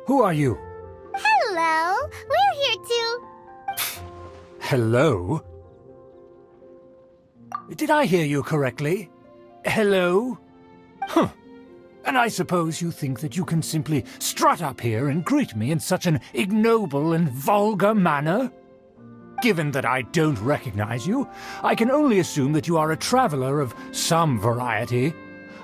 Who are you? Hello, we're here to... Hello? Did I hear you correctly? Hello? Huh. And I suppose you think that you can simply strut up here and greet me in such an ignoble and vulgar manner? Given that I don't recognize you, I can only assume that you are a traveler of some variety.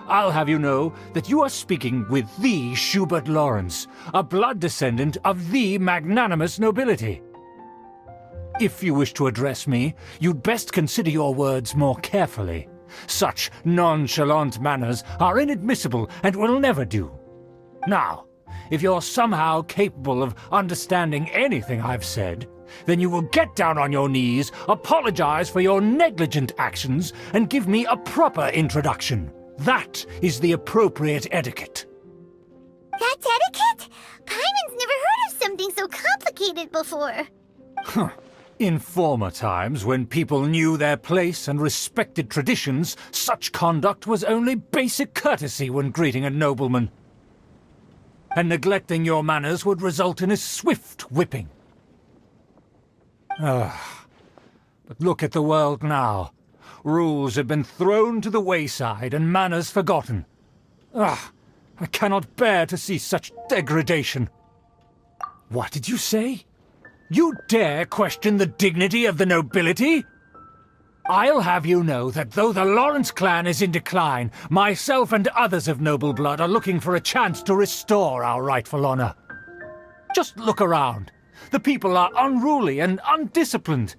I'll have you know that you are speaking with the Schubert Lawrence, a blood descendant of the magnanimous nobility. If you wish to address me, you'd best consider your words more carefully. Such nonchalant manners are inadmissible and will never do. Now, if you're somehow capable of understanding anything I've said, then you will get down on your knees, apologize for your negligent actions, and give me a proper introduction. That is the appropriate etiquette. That's etiquette? Paimon's never heard of something so complicated before. Huh. In former times, when people knew their place and respected traditions, such conduct was only basic courtesy when greeting a nobleman. And neglecting your manners would result in a swift whipping. But look at the world now. Rules have been thrown to the wayside and manners forgotten. I cannot bear to see such degradation. What did you say? You dare question the dignity of the nobility? I'll have you know that though the Lawrence clan is in decline, myself and others of noble blood are looking for a chance to restore our rightful honor. Just look around. The people are unruly and undisciplined.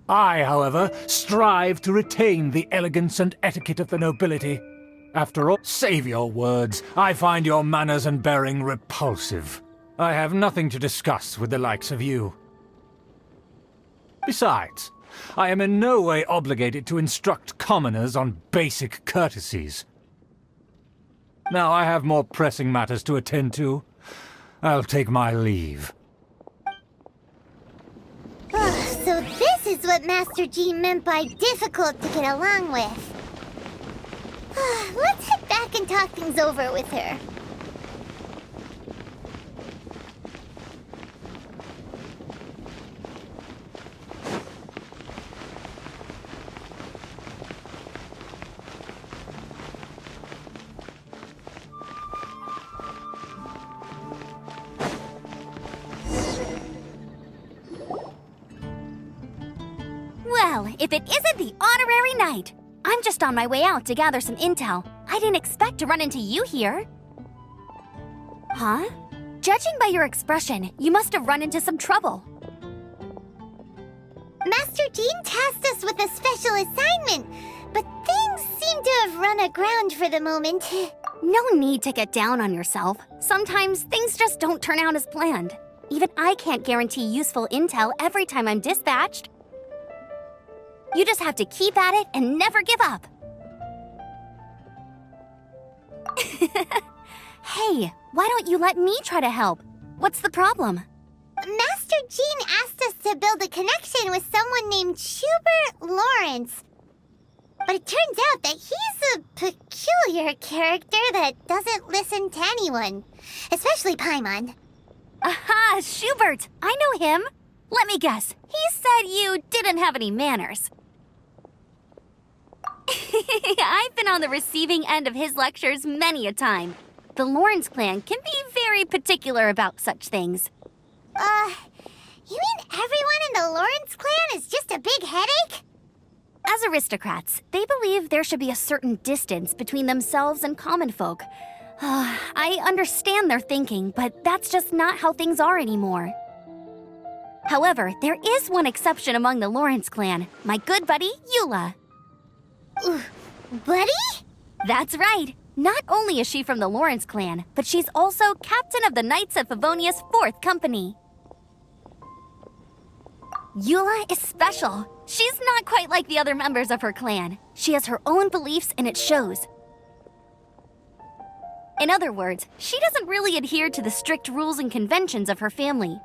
I, however, strive to retain the elegance and etiquette of the nobility. After all, save your words. I find your manners and bearing repulsive. I have nothing to discuss with the likes of you. Besides, I am in no way obligated to instruct commoners on basic courtesies. Now I have more pressing matters to attend to. I'll take my leave. So this is what Master Jean meant by difficult to get along with. Let's head back and talk things over with her. Well, if it isn't the honorary knight! I'm just on my way out to gather some intel. I didn't expect to run into you here. Huh? Judging by your expression, you must have run into some trouble. Master Jean tasked us with a special assignment, but things seem to have run aground for the moment. No need to get down on yourself. Sometimes things just don't turn out as planned. Even I can't guarantee useful intel every time I'm dispatched. You just have to keep at it and never give up. Hey, why don't you let me try to help? What's the problem? Master Jean asked us to build a connection with someone named Schubert Lawrence. But it turns out that he's a peculiar character that doesn't listen to anyone, especially Paimon. Aha, Schubert! I know him. Let me guess, he said you didn't have any manners. I've been on the receiving end of his lectures many a time. The Lawrence clan can be very particular about such things. You mean everyone in the Lawrence clan is just a big headache? As aristocrats, they believe there should be a certain distance between themselves and common folk. I understand their thinking, but that's just not how things are anymore. However, there is one exception among the Lawrence clan, my good buddy, Eula. Buddy? That's right. Not only is she from the Lawrence clan, but she's also captain of the Knights of Favonia's 4th Company. Eula is special. She's not quite like the other members of her clan. She has her own beliefs and it shows. In other words, she doesn't really adhere to the strict rules and conventions of her family.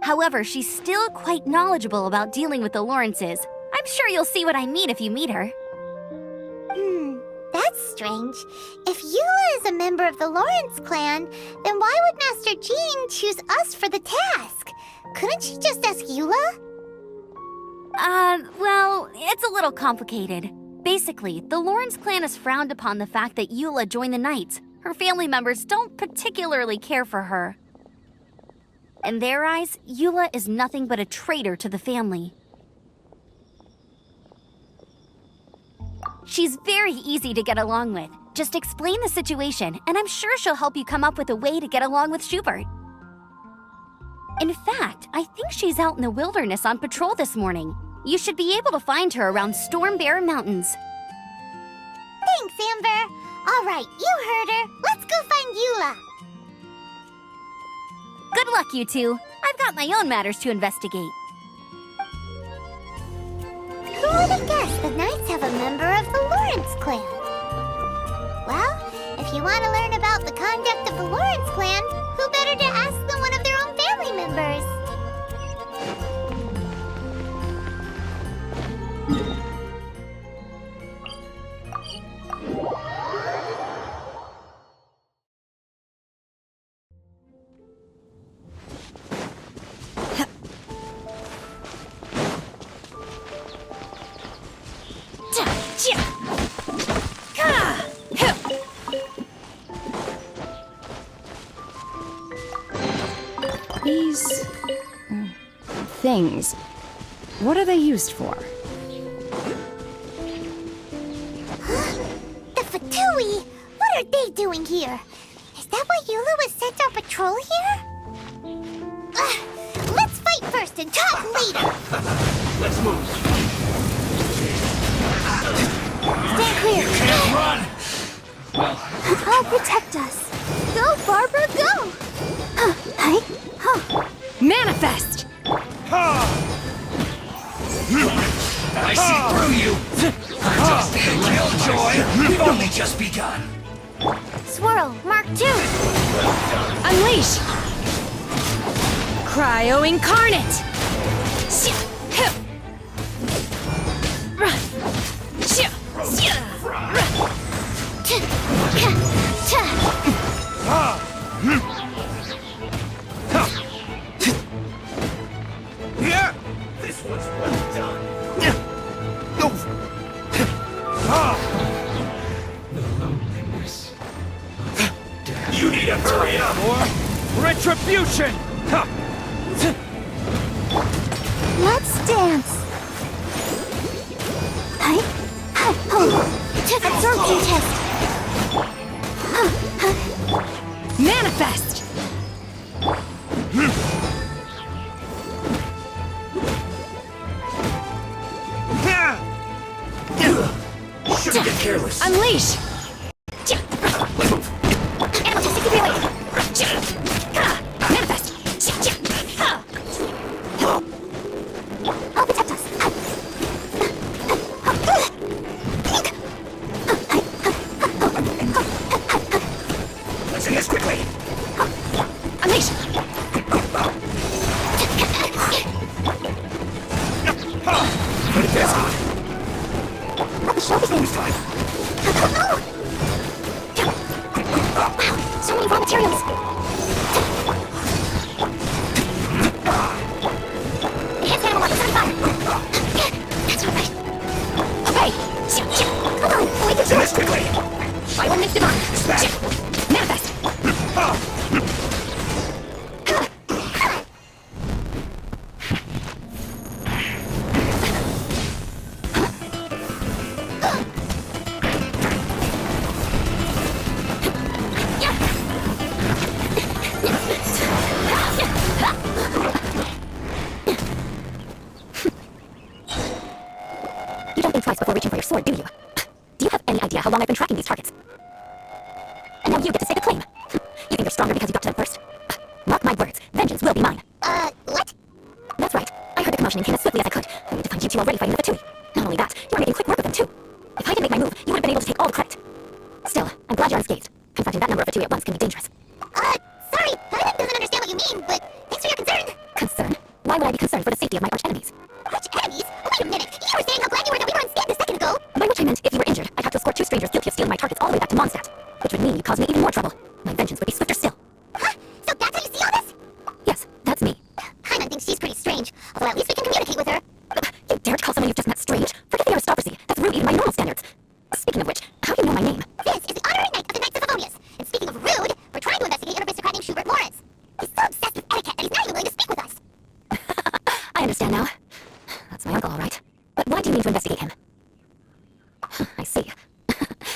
However, she's still quite knowledgeable about dealing with the Lawrences. I'm sure you'll see what I mean if you meet her. That's strange. If Eula is a member of the Lawrence clan, then why would Master Jean choose us for the task? Couldn't she just ask Eula? Well, it's a little complicated. Basically, the Lawrence clan has frowned upon the fact that Eula joined the Knights. Her family members don't particularly care for her. In their eyes, Eula is nothing but a traitor to the family. She's very easy to get along with. Just explain the situation, and I'm sure she'll help you come up with a way to get along with Schubert. In fact, I think she's out in the wilderness on patrol this morning. You should be able to find her around Storm Bear Mountains. Thanks, Amber. All right, you heard her. Let's go find Eula. Good luck, you two. I've got my own matters to investigate. Who would have guessed the Knights have a member of the Lawrence clan? Well, if you want to learn about the conduct of the Lawrence clan, who better to ask than one of their own family members? These things, what are they used for? The Fatui! What are they doing here? Is that why Eula was sent on patrol here? Let's fight first and talk later! Let's move. Stay clear! Can't run! I'll protect us. Go, Barbara, go! Manifest! I see through you! The real joy! We've only just begun! Swirl, Mark II! Unleash! Cryo Incarnate! This one's well done! You need to hurry up! Or retribution! Let's dance! Absorption test! Manifest! Shouldn't get careless! Unleash! Manifest! I'll protect us! Let's end this quickly! Unleash! Put this on! Bonus time! So many raw materials! Enhanced animal weapon 75! That's not right! Okay! Come on, we can Let's end this quickly! I will make the mark! Smash! Manifest! You don't think twice before reaching for your sword, do you? Do you have any idea how long I've been tracking these targets? And now you get to stake a claim. You think you're stronger because you got to them first? Mark my words, vengeance will be mine. What? That's right. I heard the commotion and came as swiftly as I could, only to find you two already fighting the Fatui. Not only that, you were making quick work with them too. If I didn't make my move, you would have been able to take all the credit. Still, I'm glad you're unscathed. Confronting that number of Fatui at once can be dangerous. Sorry, I don't understand what you mean, but thanks for your concern. Concern? Why would I be concerned for the safety of my arch enemies? Arch enemies? Wait a minute, you were saying how glad you were that we were unscathed a second ago! By which I meant, if you were injured, I'd have to escort two strangers guilty of stealing my targets all the would cause me even more trouble. My vengeance would be swifter still. Huh? So that's how you see all this? Yes, that's me. Paimon thinks she's pretty strange, although at least we can communicate with her. You dare to call someone you've just met strange? Forget the aristocracy. That's rude even by normal standards. Speaking of which, how do you know my name? This is the honorary knight of the Knights of Favonius. And speaking of rude, we're trying to investigate an aristocrat named Schubert Lawrence. He's so obsessed with etiquette that he's not even willing to speak with us. I understand now. That's my uncle, all right. But why do you need to investigate him? I see.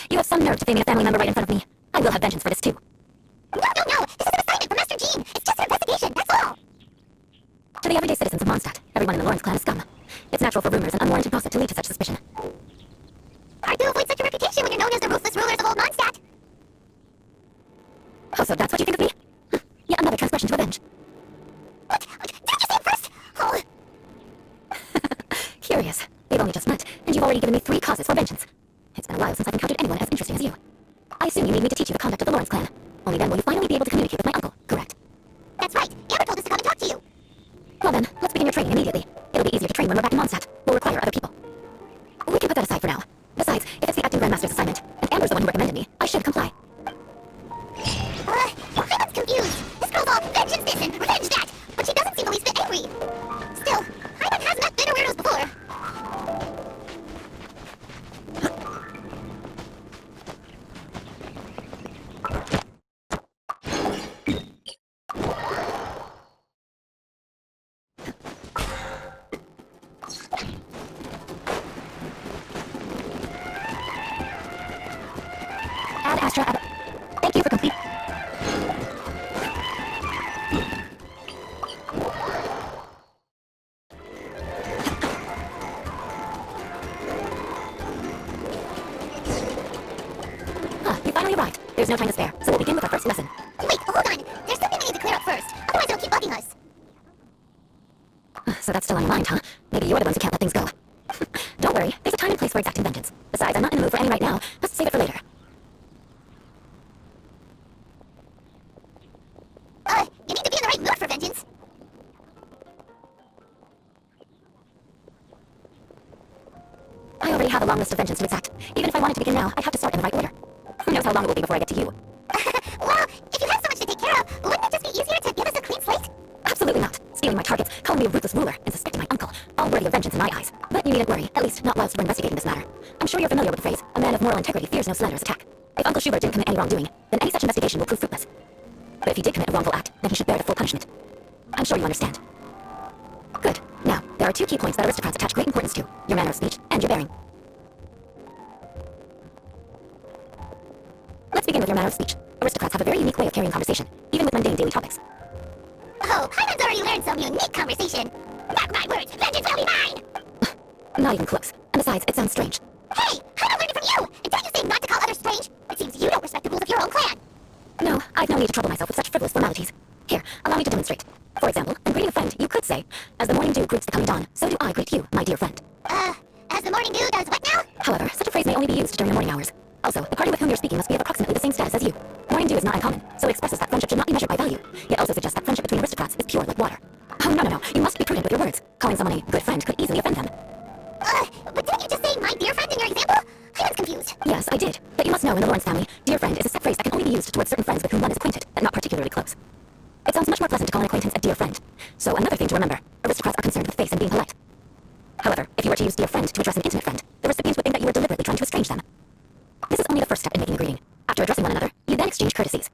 You have some nerve to faming a family member right in front of me. I will have vengeance for this too. No! This is an assignment from Master Jean. It's just an investigation, that's all. To the everyday citizens of Mondstadt, everyone in the Lawrence clan is scum. It's natural for rumors and unwarranted gossip to lead to such suspicion. Hard to avoid such a reputation when you're known as the ruthless rulers of old Mondstadt. Oh, so that's what you think of me? Yet another transgression to avenge. What? Didn't you say it first? Oh, Curious. We've only just met, and you've already given me 3 causes for vengeance. It's been a while since I've encountered anyone as interesting as you. I assume you need me to teach you the conduct of the Lawrence clan. Only then will you finally be able to communicate with my uncle, correct? that's right. Amber told us to come and talk to you. Well then, let's begin your training immediately. It'll be easier to train when we're back in Mondstadt. We'll require other people. We can put that aside for now. Besides, if it's the acting Grandmaster's assignment, and Amber's the one who recommended me, I should comply. Paimon's confused. This girl's all vengeance this and revenge that, but she doesn't seem the least bit angry. Still, Paimon has met bitter weirdos before. Ad Astra Ab... Thank you for complete... You finally arrived. There's no time to spare, so we'll begin with our first lesson. Wait, hold on. There's something we need to clear up first. Otherwise it'll keep bugging us. So that's still on your mind, huh? Maybe you're the ones who can't let things go. Don't worry, there's a time and place for exacting vengeance. Besides, I'm not in the mood for any right now. Let's save it for later. You need to be in the right mood for vengeance. I already have a long list of vengeance to exact. Even if I wanted to begin now, I'd have to start in the right order. Who knows how long it will be before I get to you? Well, if you have so much to take care of, wouldn't it just be easier to give us a clean slate? Absolutely not. Stealing my targets, calling me a ruthless ruler, and suspecting my uncle. All worthy of vengeance in my eyes. But you needn't worry, at least not whilst we're investigating this matter. I'm sure you're familiar with the phrase, a man of moral integrity fears no slanderous attack. If Uncle Schubert didn't commit any wrongdoing, then any such investigation will prove fruitless. But if he did commit a wrongful act, then he should bear the full punishment. I'm sure you understand. Good. Now, there are 2 key points that aristocrats attach great importance to. Your manner of speech, and your bearing. Let's begin with your manner of speech. Aristocrats have a very unique way of carrying conversation, even with mundane daily topics. Oh, Paimon's already learned some unique conversation. Mark my words, vengeance will be mine! Not even close. And besides, it sounds strange. Hey, Paimon learned it from you! And didn't you say not to call others strange? It seems you don't respect the rules of your own clan. No, I've no need to trouble myself with such frivolous formalities. Here, allow me to demonstrate. For example, in greeting a friend, you could say, as the morning dew greets the coming dawn, so do I greet you, my dear friend. As the morning dew does what now? However, such a phrase may only be used during the morning hours. Also, the party with whom you're speaking must be of approximately the same status as you. Morning dew is not uncommon, so it expresses that friendship should not be measured by value. It also suggests that friendship between aristocrats is pure like water. Oh, no. You must be prudent with your words. Calling someone a good friend could easily offend them. But didn't you just say my dear friend in your example? I was confused. Yes, I did. But you must know in the Lawrence family, dear friend is a set phrase that can only be used towards certain friends with whom one is acquainted, but not particularly close. It sounds much more pleasant to call an acquaintance a dear friend. So another thing to remember, aristocrats are concerned with face and being polite. However, if you were to use dear friend to address an intimate friend, the recipient would think that you were deliberately trying to estrange them. This is only the first step in making a greeting. After addressing one another, you then exchange courtesies.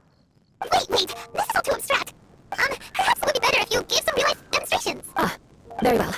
Wait, this is all too abstract. Perhaps it would be better if you gave some real-life demonstrations. Very well.